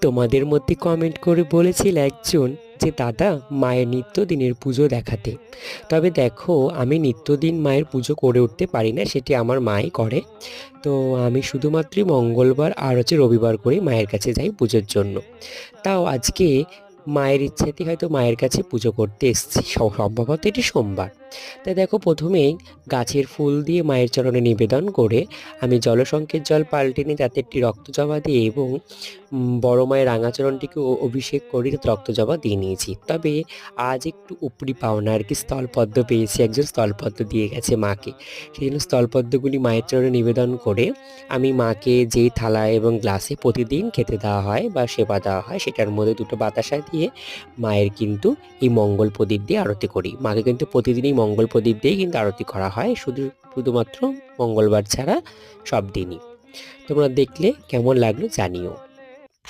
তোমাদের মধ্যে কমেন্ট করে বলেছিল একজন যে দাদা মায়ের নিত্যদিনের পুজো দেখাতে। তবে দেখো, আমি নিত্যদিন মায়ের পুজো করে উঠতে পারি না, সেটি আমার মাই করে। তো আমি শুধুমাত্রই মঙ্গলবার আর রবিবার করে মায়ের কাছে যাই পুজোর জন্য। তাও আজকে মায়ের ইচ্ছাতেই হয়তো মায়ের কাছে পুজো করতে এসেছি, সম্ভবত এটি সোমবার। তাই দেখো, প্রথমেই গাছের ফুল দিয়ে মায়ের চরণে নিবেদন করে আমি জলসংকেত জল পাল্টে নিই, তাতে একটি রক্তজবা দিয়ে এবং বড় মায়ের রাঙাচরণটিকে অভিষেক করে রক্তজবা দিয়ে নিয়েছি। তবে আজ একটু উপরি পাওনা আর কি, স্থলপদ্ম পেয়েছি, একজন স্থলপদ্ম দিয়ে গেছে মাকে। সেই জন্য স্থলপদ্মগুলি মায়ের চরণে নিবেদন করে আমি মাকে যেই থালায় এবং গ্লাসে প্রতিদিন খেতে দেওয়া হয় বা সেবা দেওয়া হয়, সেটার মধ্যে দুটো বাতাসা দিয়ে মায়ের কিন্তু এই মঙ্গল প্রদীপ দিয়ে আরতি করি। মাকে কিন্তু প্রতিদিনই মঙ্গল প্রদীপ দিয়েই কিন্তু আরতি করা হয়, শুধুমাত্র মঙ্গলবার ছাড়া সব দিনই। তোমরা দেখলে কেমন লাগলো জানিও।